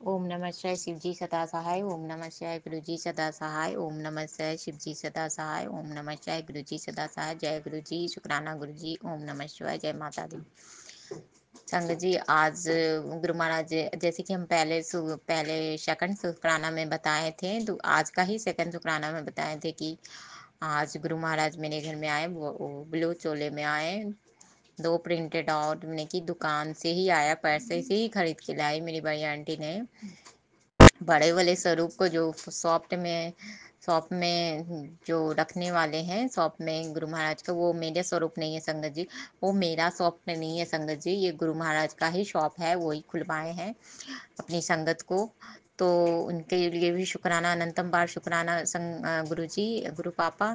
ओम नमः शिवाय शिवजी सदा सहाय। ओम नमः शिवाय गुरुजी सदा सहाय। ओम नमः शिवाय शिवजी सदा सहाय। ओम नमः शिवाय गुरुजी सदा सहाय। जय गुरुजी, शुक्राना गुरुजी। ओम नमः शिवाय। जय माता दी। संगत जी, आज गुरु महाराज जैसे कि हम पहले सेकंड शुक्राना में बताए थे, तो आज का ही सेकंड शुक्राना में बताए थे कि आज गुरु महाराज मेरे घर में आए, वो ब्लू चोले में आए। 2 प्रिंटेड आउट मैंने की दुकान से ही आया, पैसे से ही खरीद के लाई मेरी बड़ी आंटी ने। बड़े वाले स्वरूप को जो शॉप में जो रखने वाले हैं शॉप में गुरु महाराज का, वो मेरे स्वरूप नहीं है संगत जी। वो मेरा शॉप में नहीं है संगत जी, ये गुरु महाराज का ही शॉप है, वही खुलवाए हैं अपनी संगत को। तो उनके लिए भी शुक्राना, अनंतम बार शुक्राना गुरु जी, गुरु पापा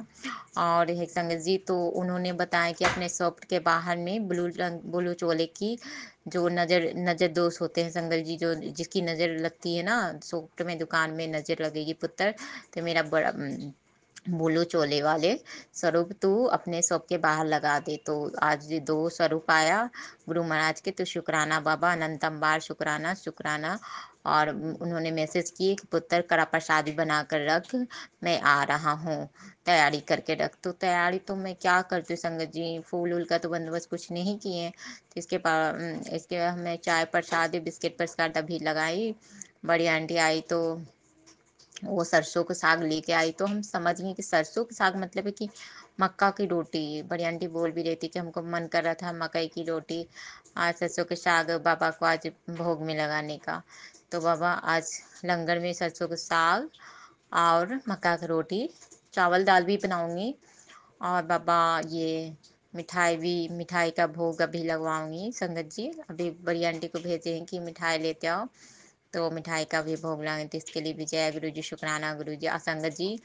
और एक संगत जी। तो उन्होंने बताया कि अपने शॉप के बाहर में ब्लू चोले की जो नजर दोष होते हैं संगत जी, जो जिसकी नजर लगती है ना शॉप में, दुकान में नजर लगेगी पुत्र, तो मेरा बड़ा बोलो चोले वाले स्वरूप तू अपने शॉप के बाहर लगा दे। तो आज 2 स्वरूप आया गुरु महाराज के, तो शुक्राना बाबा, अनंतम बार शुक्राना शुक्राना। और उन्होंने मैसेज किए कि पुत्र कड़ा प्रसादी बना कर रख, मैं आ रहा हूँ, तैयारी करके रख। तो तैयारी तो मैं क्या करती हूँ संगत जी, फूल उल का तो बंदोबस्त कुछ नहीं किए। तो इसके बाद मैं चाय प्रसादी बिस्किट प्रसाद अभी लगाई। बड़ी आंटी आई तो वो सरसों का साग लेके आई, तो हम समझ गए कि सरसों का साग मतलब है कि मक्का की रोटी। बड़ी आंटी बोल भी रही थी कि हमको मन कर रहा था मकई की रोटी, आज सरसों के साग बाबा को आज भोग में लगाने का। तो बाबा आज लंगर में सरसों का साग और मक्का की रोटी, चावल दाल भी बनाऊंगी। और बाबा ये मिठाई का भोग अभी लगवाऊंगी संगत जी। अभी बड़ी आंटी को भेजे हैं कि मिठाई लेते आओ, तो मिठाई का भी भोग लगाएंगे। तो इसके लिए भी जय गुरु जी, शुक्राना गुरु जी। संगत जी,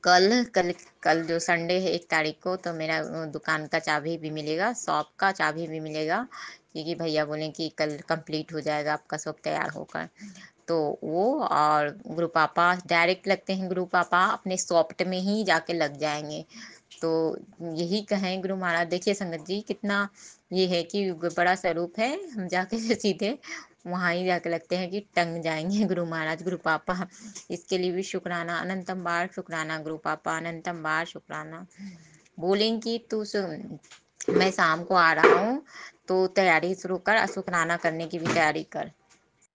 कल कल कल जो संडे है 1 तारीख को, तो मेरा दुकान का चाबी भी मिलेगा, शॉप का चाबी भी मिलेगा, क्योंकि भैया बोले कि कल कंप्लीट हो जाएगा आपका शॉप तैयार होकर। तो वो और गुरु पापा डायरेक्ट लगते हैं, गुरु पापा अपने शॉप में ही जाके लग जाएंगे। तो यही कहें गुरु महाराज, देखिए संगत जी कितना ये है कि बड़ा स्वरूप है, हम जाके सीधे वहां ही जाके लगते हैं कि टंग जाएंगे गुरु महाराज, गुरु पापा। इसके लिए भी शुक्राना, अनंतम बार शुक्राना गुरु पापा, अनंतम बार शुक्राना। बोलेंगी मैं शाम को आ रहा हूँ, तो तैयारी शुरू कर, शुक्राना करने की भी तैयारी कर।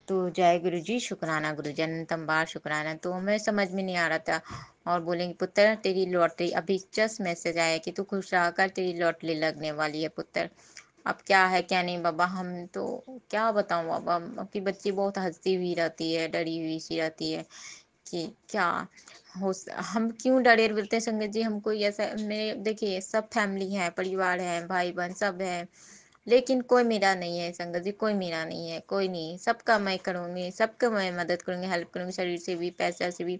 तो जय गुरु जी, शुक्राना गुरु जी, अनंतम बार शुक्राना। तो हमें समझ में नहीं आ रहा था। और बोलेंगे पुत्र तेरी लॉटरी अभी जस्ट मैसेज आया कि तू खुश रहा कर, तेरी लॉटरी लगने वाली है पुत्र। अब क्या है क्या नहीं बाबा, हम तो क्या बताऊं बाबा, आपकी बच्ची बहुत हंसती हुई रहती है, डरी हुई सी रहती है कि क्या हम क्यों डरे बोलते हैं संगत जी। हमको ऐसा, मेरे देखिए सब फैमिली है, परिवार है, भाई बहन सब है, लेकिन कोई मेरा नहीं है संगत जी, कोई मेरा नहीं है, कोई नहीं। सबका मैं करूंगी, सबका मैं मदद करूंगी, हेल्प करूंगी, शरीर से भी पैसा से भी,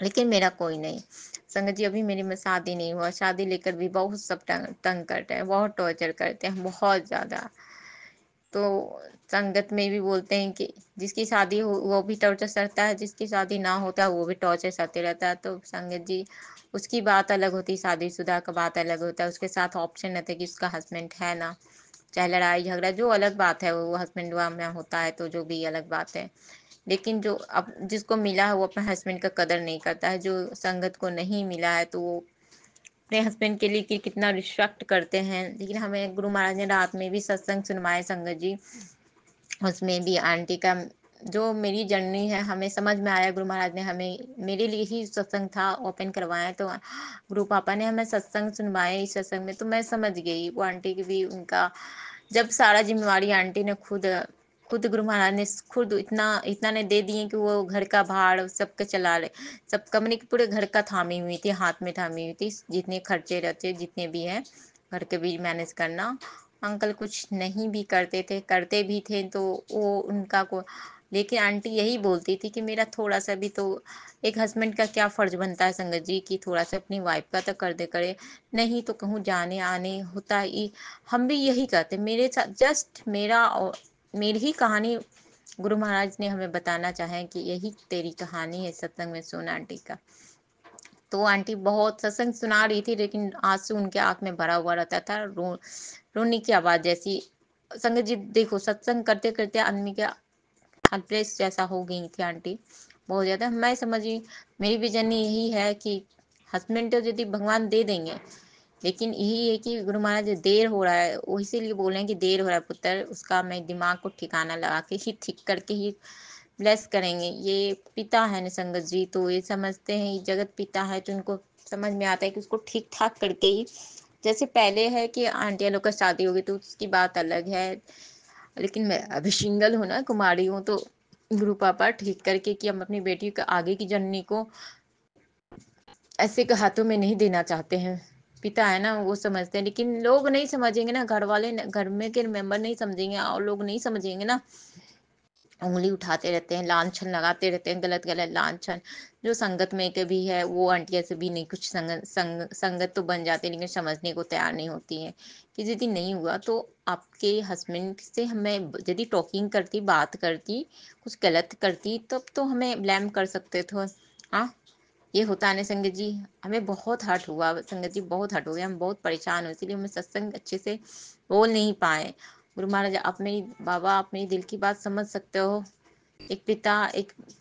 लेकिन मेरा कोई नहीं। संगत जी, अभी मेरी में शादी नहीं हुआ, शादी लेकर भी बहुत सब तंग करते हैं, बहुत टॉर्चर करते हैं, बहुत ज्यादा। तो संगत में भी बोलते हैं कि जिसकी शादी हो वो भी टॉर्चर करता है, जिसकी शादी ना होता है वो भी टॉर्चर करते रहता है। तो संगत जी, उसकी बात अलग होती है, शादीशुदा का बात अलग होता है, उसके साथ ऑप्शन रहता है कि उसका हस्बैंड है ना, चाहे लड़ाई झगड़ा जो अलग बात है, वो हस्बैंड में होता है तो जो भी अलग बात है। लेकिन जो अब जिसको मिला है वो अपने हस्बैंड का कदर नहीं करता है, जो संगत को नहीं मिला है तो वो अपने हस्बैंड के लिए कितना रिस्पेक्ट करते हैं। लेकिन हमें गुरु महाराज ने रात में भी सत्संग सुनवाए संगत जी, उसमें भी आंटी का जो मेरी जर्नी है हमें समझ में आया। गुरु महाराज ने हमें मेरे लिए ही सत्संग था, ओपन करवाया, तो गुरु पापा ने हमें सत्संग सुनवाए इस सत्संग में, तो मैं समझ गई वो आंटी की भी, उनका जब सारा जिम्मेवारी आंटी ने खुद खुद गुरु महाराज ने खुद इतना इतना ने दे दिए कि वो घर का भार सबके चला ले, सब कमरे के पूरे घर का थामी हुई थी, हाथ में थामी हुई थी, जितने खर्चे रहते जितने भी हैं घर के भी मैनेज करना। अंकल कुछ नहीं भी करते थे, करते भी थे तो वो उनका को, लेकिन आंटी यही बोलती थी कि मेरा थोड़ा सा भी तो, एक हस्बैंड का क्या फर्ज बनता है संगत जी कि थोड़ा सा अपनी वाइफ का तो कर दे करे, नहीं तो कहूँ जाने आने होता ही। हम भी यही करते, मेरे साथ जस्ट मेरा और मेरी ही कहानी गुरु महाराज ने हमें बताना चाहे कि यही तेरी कहानी है सत्संग में, सुन आंटी का। तो आंटी बहुत सत्संग सुना रही थी, लेकिन आंसू उनके आंख में भरा हुआ रहता था, रोने की आवाज जैसी। संगत जी देखो, सत्संग करते करते आदमी के हेल्पलेस जैसा हो गई थी आंटी, बहुत ज़्यादा। मैं समझी, मेरी विजन यही है कि हस्बैंड तो यदि भगवान दे देंगे, लेकिन यही है कि गुरु महाराज देर हो रहा है, वो इसीलिए बोल रहे हैं कि देर हो रहा है पुत्र, उसका मैं दिमाग को ठिकाना लगा के ही ठीक करके ही ब्लेस करेंगे। ये पिता है निसंगत जी, तो ये समझते हैं, ये जगत पिता है, तो उनको समझ में आता है कि उसको ठीक ठाक करके ही, जैसे पहले है कि आंटिया लोग का शादी होगी तो उसकी बात अलग है, लेकिन मैं अभी सिंगल हूँ ना, कुमारी हूँ, तो गुरु पापा ठीक करके कि हम अपनी बेटी को आगे की जननी को ऐसे के हाथों में नहीं देना चाहते हैं। पिता है ना, वो समझते हैं, लेकिन लोग नहीं समझेंगे ना, घर वाले घर में के मेंबर नहीं समझेंगे, और लोग नहीं समझेंगे ना, उंगली उठाते रहते हैं, लांछन लगाते रहते हैं, गलत गलत लांछन। जो संगत में के भी है वो आंटिया से भी नहीं कुछ संगत तो बन जाते हैं, लेकिन समझने को तैयार नहीं होती है कि यदि नहीं हुआ तो आपके हस्बैंड से हमें यदि टॉकिंग करती, बात करती, कुछ गलत करती, तब तो हमें ब्लेम कर सकते थे। हाँ, ये होता है ना संगत जी, हमें बहुत हर्ट हुआ संगत जी, बहुत हर्ट हो गया, हम बहुत परेशान हुए, इसीलिए हमें सत्संग अच्छे से बोल नहीं पाए। गुरु महाराज, आप मेरी बाबा, आप मेरी दिल की बात समझ सकते हो। एक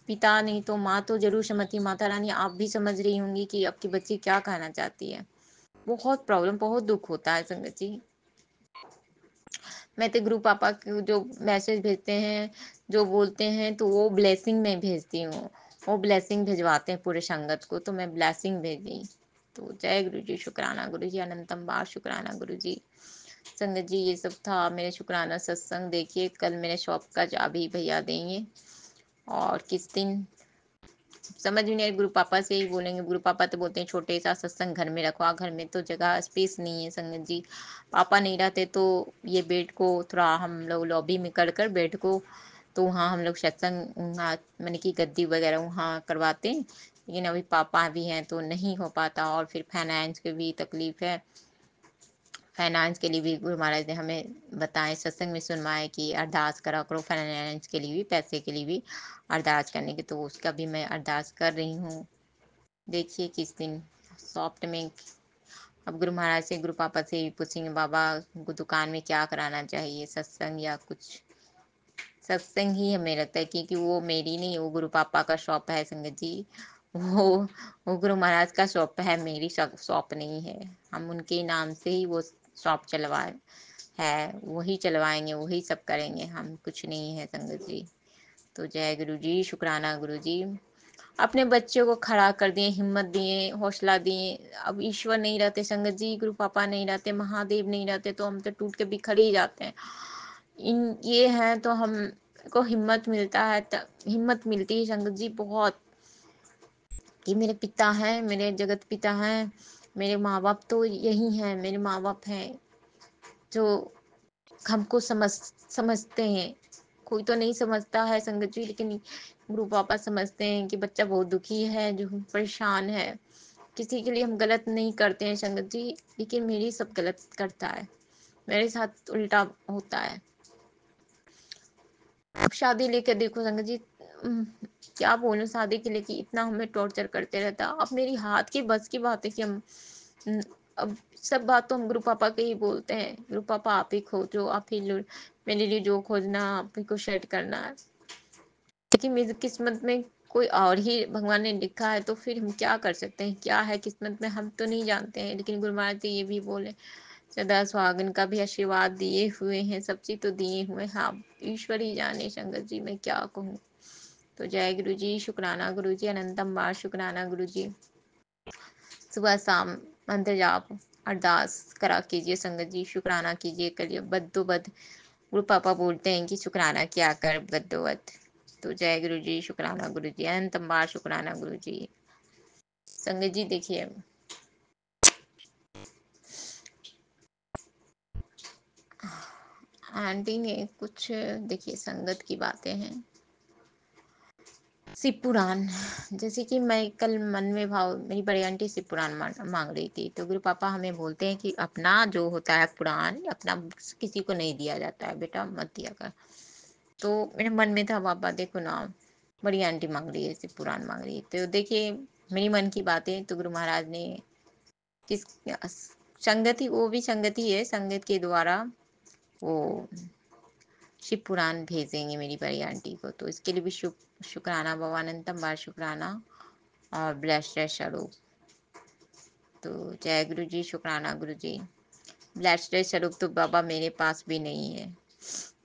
पिता नहीं तो माँ तो जरूर समझती, माता रानी आप भी समझ रही होंगी कि आपकी बच्ची क्या कहना चाहती है। बहुत प्रॉब्लम, बहुत दुख होता है संगत जी। मैं तो गुरु पापा को जो मैसेज भेजते हैं, जो बोलते हैं, तो वो ब्लेसिंग में भेजती हूँ, वो ब्लेसिंग भिजवाते हैं पूरे संगत को, तो मैं ब्लेसिंग भेजी। तो जय गुरु जी, शुक्राना गुरु जी, अनंतम बार शुक्राना गुरु जी। संगत जी, ये सब था मेरे शुक्राना सत्संग। देखिए कल मेरे शॉप का चाबी भैया देंगे, और किस दिन समझ में नहीं, गुरु पापा से ही बोलेंगे। गुरु पापा तो बोलते हैं छोटे सा सत्संग घर में रखवा, घर में तो जगह स्पेस नहीं है संगत जी। पापा नहीं रहते तो ये बेड को थोड़ा हम लोग लॉबी में कर कर बेड को, तो वहाँ हम लोग सत्संग मैंने की गद्दी वगैरह वहाँ करवाते हैं, लेकिन अभी पापा भी हैं तो नहीं हो पाता, और फिर फाइनेंस की भी तकलीफ है। फाइनेंस के लिए भी गुरु महाराज ने हमें बताए, सत्संग में सुनवाए कि अरदास करा करो, फाइनेंस के लिए भी, पैसे के लिए भी अरदास करने की, तो उसका भी मैं अरदास कर रही हूँ। देखिए किस दिन सॉफ्ट में, अब गुरु महाराज से, गुरु पापा से भी पूछेंगे बाबा दुकान में क्या कराना चाहिए, सत्संग या कुछ। सत्संग ही हमें लगता है, क्योंकि वो मेरी नहीं, वो गुरु पापा का शॉप है संगत जी। वो वो गुरु महाराज का शॉप है, मेरी शॉप नहीं है। हम उनके नाम से ही वो शॉप चलवाए है, वही चलवाएंगे, वही सब करेंगे, हम कुछ नहीं है संगत जी। तो जय गुरु जी, शुक्राना गुरु जी। अपने बच्चों को खड़ा कर दिए, हिम्मत दिए, हौसला दिए। अब ईश्वर नहीं रहते संगत जी, गुरु पापा नहीं रहते, महादेव नहीं रहते, तो हम तो टूट के बिखर ही जाते हैं। इन ये हैं तो हम को हिम्मत मिलता है, हिम्मत मिलती है संगत जी बहुत, कि मेरे पिता हैं, मेरे जगत पिता हैं, मेरे माँ बाप तो यही हैं, मेरे माँ बाप हैं जो हमको समझते हैं। कोई तो नहीं समझता है संगत जी, लेकिन गुरु पापा समझते हैं कि बच्चा बहुत दुखी है, जो परेशान है। किसी के लिए हम गलत नहीं करते हैं संगत जी, लेकिन मेरी सब गलत करता है, मेरे साथ उल्टा होता है। अब शादी लेकर देखो संगत जी, क्या बोलूं, शादी के लेके इतना हमें टॉर्चर करते रहता। अब मेरी हाथ की बस की बात है कि हम अब सब बात तो हम गुरु पापा के ही बोलते हैं, गुरु पापा आप ही खोजो, आप ही मेरे लिए जो खोजना आप ही को सेट करना है। लेकिन मेरी किस्मत में कोई और ही भगवान ने लिखा है, तो फिर हम क्या कर सकते हैं, क्या है किस्मत में हम तो नहीं जानते हैं। लेकिन गुरु महाराज जी ये भी बोले, सदा सुहागन का भी आशीर्वाद दिए हुए हैं, सब चीज तो दिए हुए हैं, आप ईश्वर ही जाने संगत जी, मैं क्या कहूँ। तो जय गुरु जी, शुक्राना गुरु जी, अनंतम बार शुक्राना गुरु जी। सुबह शाम मंत्र जाप अरदास करा कीजिए संगत जी, शुक्राना कीजिए, करिए बद्दोबद। गुरु पापा बोलते हैं कि शुक्राना किया कर बद्दोबद। तो जय गुरु जी, शुक्राना गुरु जी, अनंतम बार शुक्राना गुरु जी। संगत जी देखिए, आंटी ने कुछ, देखिए संगत की बातें हैं, शिव पुराण, जैसे कि मैं कल मन में भाव, मेरी बड़ी आंटी शिव पुराण मांग रही थी, तो गुरु पापा हमें बोलते हैं कि अपना जो होता है पुराण, अपना किसी को नहीं दिया जाता है बेटा, मत दिया कर। तो मेरे मन में था पापा देखो ना, बड़ी आंटी मांग रही है शिव पुराण मांग रही है, तो देखिए मेरी मन की बातें, तो गुरु महाराज ने किस संगति, वो भी संगति है, संगत के द्वारा वो शिव पुराण भेजेंगे मेरी बड़ी आंटी को, तो इसके लिए भी शुक्राना भवानंतम बार शुक्राना और ब्लेस्ड स्वरूप। तो जय गुरु जी, शुक्राना गुरु जी। ब्लेस्ड स्वरूप तो बाबा मेरे पास भी नहीं है,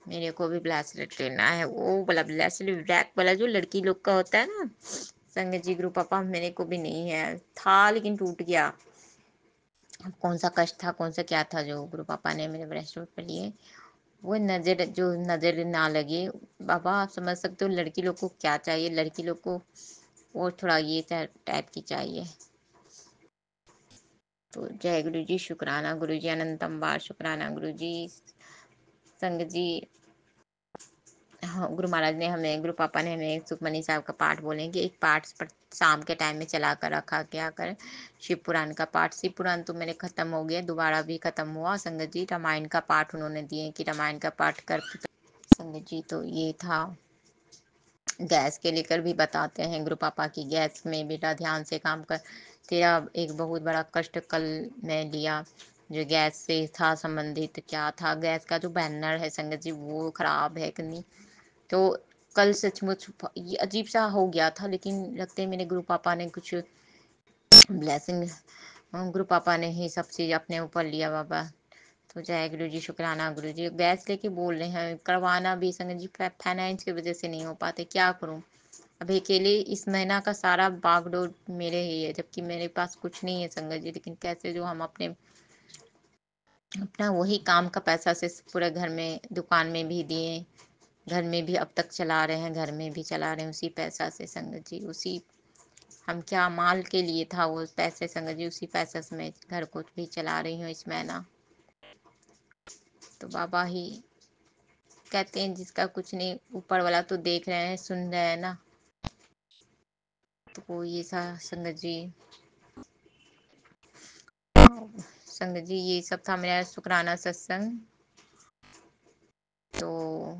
मेरे को भी ब्रेसलेट लेना है, वो वाला ब्रेसलेट ब्लैक वाला जो लड़की लोग का होता है ना संगत जी गुरु पापा, मेरे को भी नहीं है, था लेकिन टूट गया। अब कौन सा कष्ट था, कौन सा क्या था जो गुरु पापा ने मेरे ब्रेसलेट पे लिए, वो नजर जो नजर ना लगे। बाबा आप समझ सकते हो लड़की लोग को क्या चाहिए, लड़की लोग को वो थोड़ा ये टाइप की चाहिए। तो जय गुरु जी, शुक्राना गुरु जी, अनंतम बार शुक्राना गुरु जी। संगत जी, हाँ, गुरु महाराज ने हमें, गुरु पापा ने हमें सुखमनी साहब का पाठ बोले कि एक पाठ शाम के टाइम में चला कर रखा क्या कर, शिव पुराण का पाठ। शिव पुराण तो मेरे खत्म हो गया, दोबारा भी खत्म हुआ संगत जी। रामायण का पाठ उन्होंने दिए कि रामायण का पाठ कर संगत जी। तो ये था, गैस के लेकर भी बताते हैं गुरु पापा की, गैस में बेटा ध्यान से काम कर, तेरा एक बहुत बड़ा कष्ट कल मैं लिया जो गैस से था संबंधित, क्या था गैस का जो बैनर है संगत जी वो खराब है कि नहीं। तो कल सचमुच ये अजीब सा हो गया था, लेकिन लगते मेरे गुरु पापा ने कुछ ब्लेसिंग, गुरु पापा ने ही सब चीज अपने ऊपर लिया बाबा। तो जय गुरु जी, शुक्राना गुरु जी। गैस लेके बोल रहे हैं करवाना भी संगत जी, फाइनेंस की वजह से नहीं हो पाते, क्या करूं। अभी अकेले इस महीना का सारा बागडोर मेरे ही है, जबकि मेरे पास कुछ नहीं है संगत जी। लेकिन कैसे जो हम अपने अपना वही काम का पैसा से पूरे घर में, दुकान में भी दिए, घर में भी अब तक चला रहे हैं, घर में भी चला रहे हैं उसी पैसा से संगत जी। उसी हम क्या माल के लिए था वो पैसे संगत जी, उसी पैसे से मैं घर को भी चला रही हूँ इस महीना। तो बाबा ही कहते हैं जिसका कुछ नहीं, ऊपर वाला तो देख रहे हैं सुन रहे हैं ना। तो ये सा संगत जी, संगत जी ये सब था मेरा शुक्राना सत्संग। तो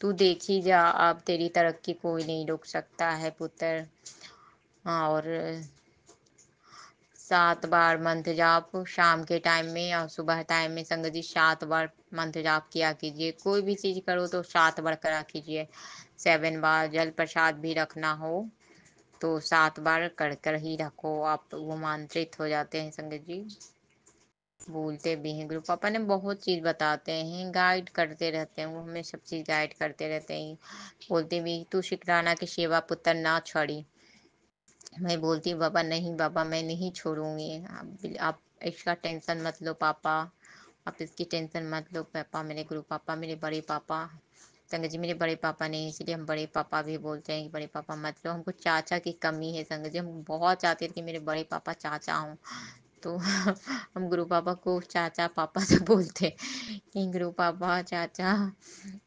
तू देखी जा, अब तेरी तरक्की कोई नहीं रोक सकता है पुत्र। हाँ, और 7 बार मंत्र जाप शाम के टाइम में और सुबह टाइम में संगत जी 7 बार मंत्र जाप किया कीजिए। कोई भी चीज करो तो 7 बार करा कीजिए। 7 बार जल प्रसाद भी रखना हो तो 7 बार कर कर ही रखो, आप वो मांत्रित हो जाते हैं संगत जी। बोलते भी हैं गुरु पापा ने बहुत चीज बताते हैं, गाइड करते रहते हैं, वो हमें सब चीज गाइड करते रहते हैं। बोलते भी तू शुक्राना की सेवा पुत्र ना छोड़ी। मैं बोलती हूँ बाबा नहीं बाबा मैं नहीं छोड़ूंगी, आप इसका टेंशन मत लो पापा, आप इसकी टेंशन मत लो पापा। मेरे गुरु पापा, मेरे बड़े पापा संगत जी, मेरे बड़े पापा नहीं, इसलिए हम बड़े पापा भी बोलते हैं कि बड़े पापा मत लो। हमको चाचा की कमी है संगत जी, हम बहुत चाहते थे कि मेरे बड़े पापा चाचा हों। तो हम गुरु पापा को चाचा पापा से बोलते हैं कि गुरु पापा चाचा,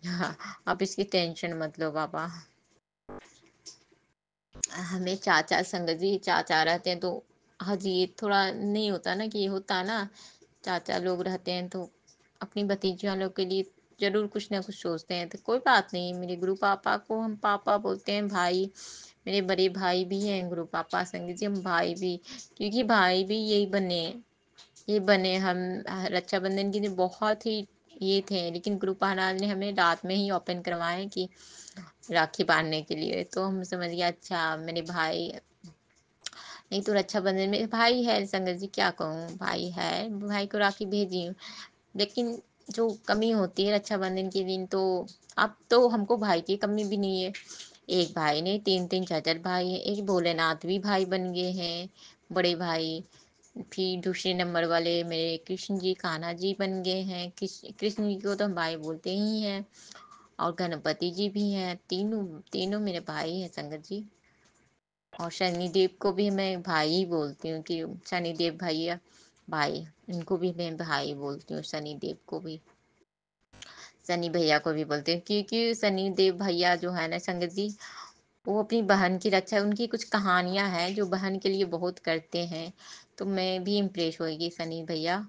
हाँ, आप इसकी टेंशन मत लो बाबा। हमें चाचा संगत जी चाचा रहते हैं तो हाँ जी, ये थोड़ा नहीं होता ना, कि ये होता ना चाचा लोग रहते हैं तो अपनी भतीजियों लोग के लिए जरूर कुछ ना कुछ सोचते हैं। तो कोई बात नहीं, मेरे गुरु पापा को हम पापा बोलते हैं, भाई मेरे बड़े भाई भी हैं गुरु पापा संगत जी, हम भाई भी, क्योंकि भाई भी यही बने, ये बने हम रक्षाबंधन के दिन बहुत ही ये थे, लेकिन गुरु महाराज ने हमें रात में ही ओपन करवाए कि राखी बांधने के लिए। तो हम समझ गया अच्छा मेरे भाई, नहीं तो रक्षाबंधन में भाई है संगत जी, क्या कहूँ भाई है, भाई को राखी भेजी हूँ। लेकिन जो कमी होती है रक्षाबंधन के दिन, तो अब तो हमको भाई की कमी भी नहीं है। एक भाई नहीं, 3 3 4 4 भाई है, एक भोलेनाथ भी भाई बन गए हैं बड़े भाई। फिर दूसरे नंबर वाले मेरे कृष्ण जी कान्हा जी बन गए हैं, कृष्ण जी को तो हम भाई बोलते ही हैं, और गणपति जी भी हैं, तीनों तीनों मेरे भाई हैं संगत जी। और शनिदेव को भी मैं भाई ही बोलती हूँ कि शनिदेव भैया भाई, इनको भी मैं भाई बोलती हूँ, शनिदेव को भी, शनि भैया को भी बोलते हैं, क्योंकि शनिदेव भैया जो है ना संगत जी, वो अपनी बहन की रक्षा, उनकी कुछ कहानियां हैं जो बहन के लिए बहुत करते हैं। तो मैं भी इम्प्रेस होगी शनि भैया,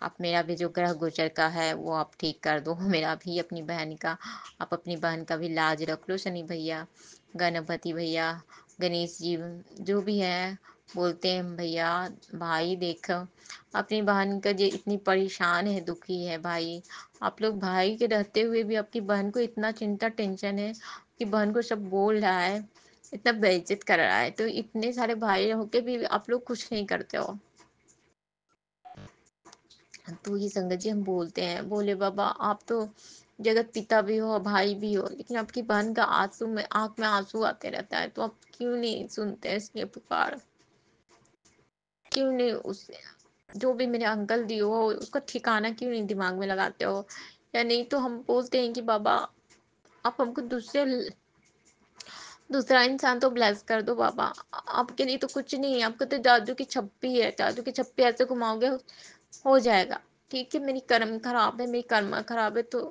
आप मेरा भी जो ग्रह गोचर का है वो आप ठीक कर दो मेरा भी, अपनी बहन का, आप अपनी बहन का भी लाज रख लो शनि भैया। गणपति भैया, गणेश जी, जो भी है, بولتے ہیں بھیا بھائی دیکھ اپنی بہن کا جو اتنی پریشان ہے، دکھی ہے بھائی، آپ لوگ بھائی کے رہتے ہوئے بھی آپ کی بہن کو اتنا چنتا ٹینشن ہے کہ بہن کو سب بول رہا ہے، اتنا بے عزت کر رہا ہے، تو اتنے سارے بھائی ہو کے بھی آپ لوگ کچھ نہیں کرتے ہو۔ تو یہ سنگت جی ہم بولتے ہیں، بولے بابا آپ تو جگت پتا بھی ہو بھائی بھی ہو، لیکن آپ کی بہن کا آنسو میں آنکھ میں آنسو آتے رہتا ہے، تو آپ کیوں نہیں سنتے اس کی پکار؟ کیوں نہیں اس جو بھی میرے انکل دی ہو اس کا ٹھکانا کیوں نہیں دماغ میں لگاتے ہو؟ یا نہیں تو ہم بولتے ہیں کہ بابا آپ ہم کو دوسرا انسان تو بلیس کر دو بابا، آپ کے لیے تو کچھ نہیں ہے، آپ کو تو جادو کی چھپی ہے، جادو کی چھپی ایسے گھماؤ گے ہو جائے گا۔ ٹھیک ہے میری کرم خراب ہے، میری کرما خراب ہے، تو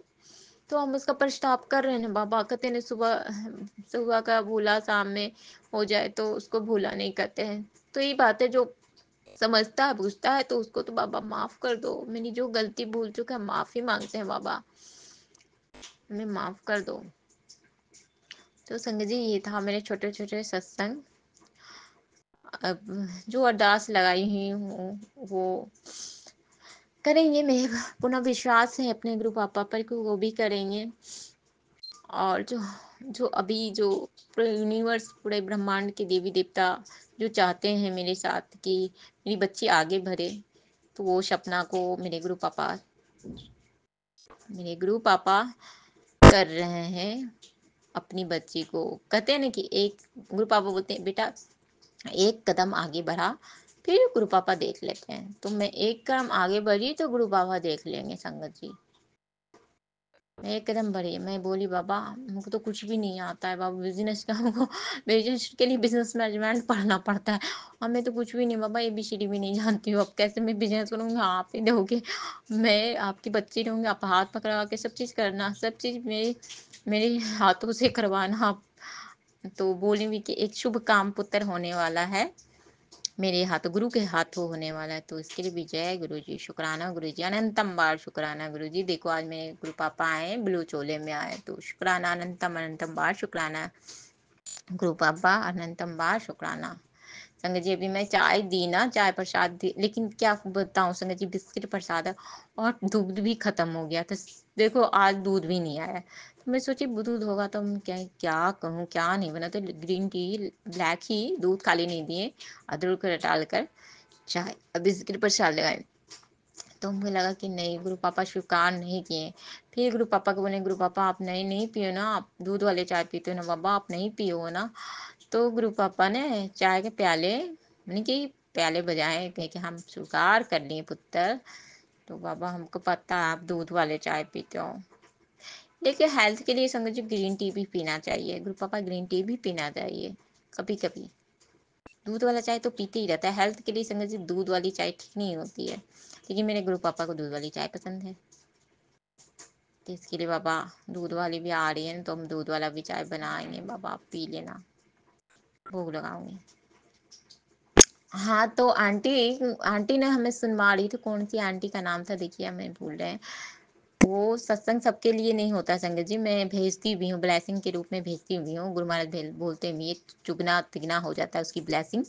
ہم اس کا پرشتاپ کر رہے ہیں بابا، کہتے ہیں صبح کا بھولا شام میں ہو جائے تو اس کو بھولا نہیں کرتے ہیں۔ تو یہ بات ہے، جو سمجھتا ہے بوجھتا ہے تو اس کو تو بابا معاف کر دو، میری جو غلطی بھول چکا ہے معافی مانگتے ہیں بابا، ہمیں معاف کر دو۔ تو سنگت جی یہ تھا میرے چھوٹے چھوٹے ستسنگ، اب جو ارداس لگائی ہوئی ہوں وہ کریں گے، میرے پورا وشواس ہے اپنے گرو پاپا پر کہ وہ بھی کریں گے، اور جو ابھی جو پورے یونیورس پورے برہمانڈ کے دیوی دیوتا جو چاہتے ہیں میرے ساتھ کہ میری بچی آگے بڑھے، تو وہ سپنا کو میرے گرو پاپا کر رہے ہیں اپنی بچی کو، کہتے ہیں نا کہ ایک گرو پاپا بولتے ہیں بیٹا ایک قدم آگے بڑھا پھر گرو پاپا دیکھ لیتے ہیں، تو میں ایک قدم آگے بڑھی تو گرو پاپا دیکھ لیں گے سنگت جی۔ میں ایک قدم بڑھی، میں بولی بابا ہم کو تو کچھ بھی نہیں آتا ہے بابا، بزنس کے لیے بزنس مینجمنٹ پڑھنا پڑتا ہے، ہمیں تو کچھ بھی نہیں بابا، اے بی سی ڈی بھی نہیں جانتی ہوں، اب کیسے میں بزنس کروں گا؟ آپ ہی دو گے، میں آپ کی بچی رہوں گی، آپ ہاتھ پکڑا کے سب چیز کرنا، سب چیز میرے ہاتھوں سے کروانا آپ۔ تو بولی بھی کہ ایک شبھ کام پتر ہونے والا ہے میرے ہاتھ، گرو کے ہاتھوں ہونے والا ہے، تو اس کے لیے بھی جے گرو جی، شکرانہ گرو جی، اننتم بار شکرانہ گرو جی۔ دیکھو آج میرے گرو پاپا آئے بلو چولے میں آئے، تو شکرانہ اننتم بار شکرانہ گرو پاپا، اننتم بار شکرانہ۔ سنگت جی ابھی میں چائے دی نا، چائے پرساد دی، لیکن کیا بتاؤں سنگت جی بسکٹ پرساد اور دودھ بھی ختم ہو گیا تھا، دیکھو آج دودھ بھی نہیں آیا، تو میں سوچی دودھ ہوگا تو کیا کہوں کیا نہیں بنا، تو گرین ٹی بلیک ہی دودھ خالی نہیں دیے، ادرک ڈال کر چائے بسکٹ پرساد لگائے، تو مجھے لگا کہ نہیں گرو پاپا سویکار نہیں کیے، پھر گرو پاپا کو بولے گرو پاپا آپ نہیں پیو نا، آپ دودھ والے چائے پیتے ہو نا بابا، آپ نہیں پیو نا، تو گرو پاپا نے چائے کے پیالے بجائے کہ ہم سویکار کر لیے پتر، تو بابا ہم کو پتہ ہے آپ دودھ والے چائے پیتے ہو، لیکن ہیلتھ کے لیے سنگت جی گرین ٹی بھی پینا چاہیے، گرو پاپا گرین ٹی بھی پینا چاہیے کبھی کبھی، دودھ والا چائے تو پیتے ہی رہتا ہے، ہیلتھ کے لیے سنگت جی دودھ والی چائے ٹھیک نہیں ہوتی ہے، لیکن میرے گرو پاپا کو دودھ والی چائے پسند ہے، تو اس کے لیے بابا دودھ والی بھی آ رہی ہے نا، تو ہم دودھ والا بھی چائے بنائیں گے، بابا آپ پی لینا، بھوگ لگاؤں گی۔ ہاں تو آنٹی نے ہمیں سنوا رہی تھی، کون سی آنٹی کا نام تھا دیکھیے ہمیں بھول رہے ہیں، وہ ستسنگ سب کے لیے نہیں ہوتا سنگت جی، میں بھیجتی بھی ہوں بلیسنگ کے روپ میں بھیجتی بھی ہوں، گرو مہاراج بولتے ہیں یہ چگنا تگنا ہو جاتا ہے اس کی بلیسنگ،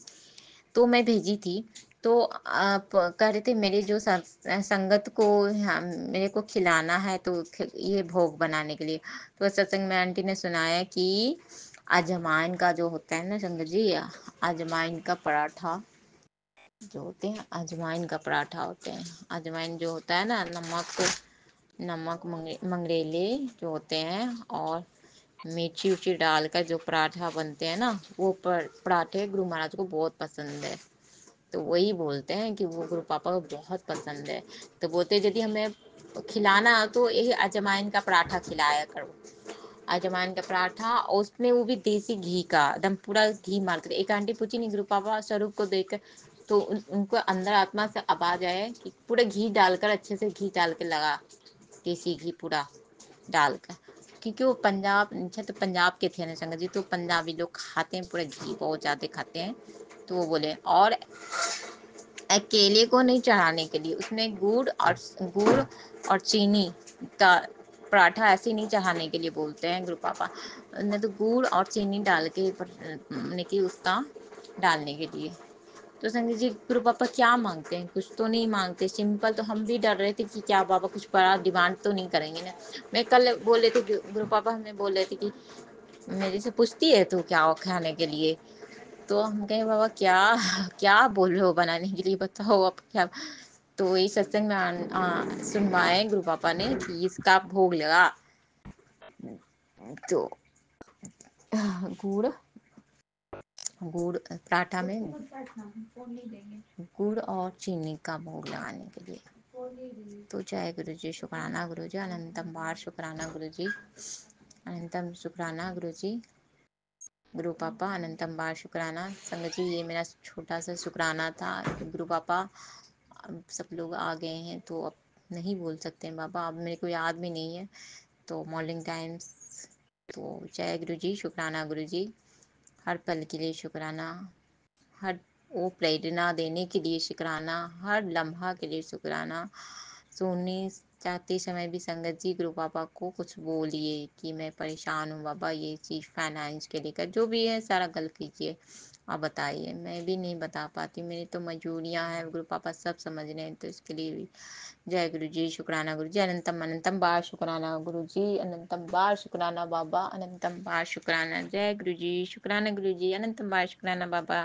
تو میں بھیجی تھی، تو آپ کہہ رہے تھے میری جو سنگت کو میرے کو کھلانا ہے، تو یہ بھوگ بنانے کے لیے، تو ستسنگ میں آنٹی نے سنایا کہ اجوائن کا جو ہوتا ہے نا سنگت جی، اجوائن کا پراٹھا جو ہوتے ہیں، اجوائن کا پراٹھا ہوتے ہیں، اجوائن جو ہوتا ہے نا، نمک منگریلے جو ہوتے ہیں اور مرچی ارچی ڈال کر جو پراٹھا بنتے ہیں نا، وہ پراٹھے گرو مہاراج کو بہت پسند ہے، تو وہی بولتے ہیں کہ وہ گرو پاپا کو بہت پسند ہے، تو بولتے یدی ہمیں کھلانا تو یہی اجوائن کا پراٹھا کھلایا کرو، اجوائن کا پراٹھا، اور اس میں وہ بھی دیسی گھی کا ایک دم پورا گھی مال کر، ایک آنٹی پوچھی نہیں گرو پاپا سوروپ کو دیکھ کر، تو ان کو اندر آتما سے آواز آئے کہ پورا گھی ڈال کر اچھے سے گھی ڈال کے لگا، دیسی گھی پورا ڈال کر، کیونکہ وہ پنجاب کے تھے نا سنگت جی، تو پنجابی لوگ کھاتے ہیں پورا گھی بہت زیادہ کھاتے ہیں، تو وہ بولے، اور کیلے کو نہیں چڑھانے کے لیے اس میں گڑ اور چینی کا پراٹھا ایسے نہیں چڑھانے کے لیے بولتے ہیں گرو پاپا، نہیں تو گڑ اور چینی ڈال کے اس کا ڈالنے کے لیے، تو سنگت جی گرو پاپا کیا مانگتے ہیں؟ کچھ تو نہیں مانگتے، سمپل. تو ہم بھی ڈر رہے تھے کہ کیا بابا کچھ بڑا ڈیمانڈ تو نہیں کریں گے نا. میں کل بول رہے تھے گرو پاپا ہمیں بول رہے تھے کہ میرے سے پوچھتی ہے تو کیا کھانے کے لیے. تو ہم کہیں بابا کیا کیا بول رہے ہو بنانے کے لیے، بتاؤ اب کیا. تو وہی ستسنگ میں سنوائے گرو پاپا نے کہ اس کا بھوگ لگا. تو گڑ پراٹھا میں گڑ اور چینی کا بھوگ لگانے کے لیے. تو جے گرو جی، شکرانہ گرو جی، اننتم بار شکرانہ گرو جی، اننتم شکرانہ گرو جی. گرو پاپا اننتم بار شکرانہ. سنگت جی یہ میرا چھوٹا سا شکرانہ تھا. گرو پاپا اب سب لوگ آ گئے ہیں تو اب نہیں بول سکتے ہیں بابا، اب میرے کو یاد بھی نہیں ہے. تو مارننگ ٹائمس تو جے گرو جی، شکرانہ گرو جی. ہر پل کے لیے شکرانہ، ہر وہ پریرنا دینے کے لیے شکرانہ، ہر لمحہ کے لیے شکرانہ. سونے چاہتے سمے بھی سنگت جی گرو پاپا کو کچھ بولیے کہ میں پریشان ہوں بابا، یہ چیز فائنانس کے لے کر جو بھی ہے سارا گل کیجیے. آپ بتائیے، میں بھی نہیں بتا پاتی، میری تو مجبوریاں ہیں. گرو پاپا سب سمجھ رہے ہیں تو اس کے لیے بھی جے گرو جی، شکرانہ گرو جی، اننتم اننتم بار شکرانہ گرو جی، اننتم بار شکرانہ بابا، اننتم بار شکرانہ. جے گرو جی، شکرانہ گرو جی، اننتم بار شکرانہ بابا.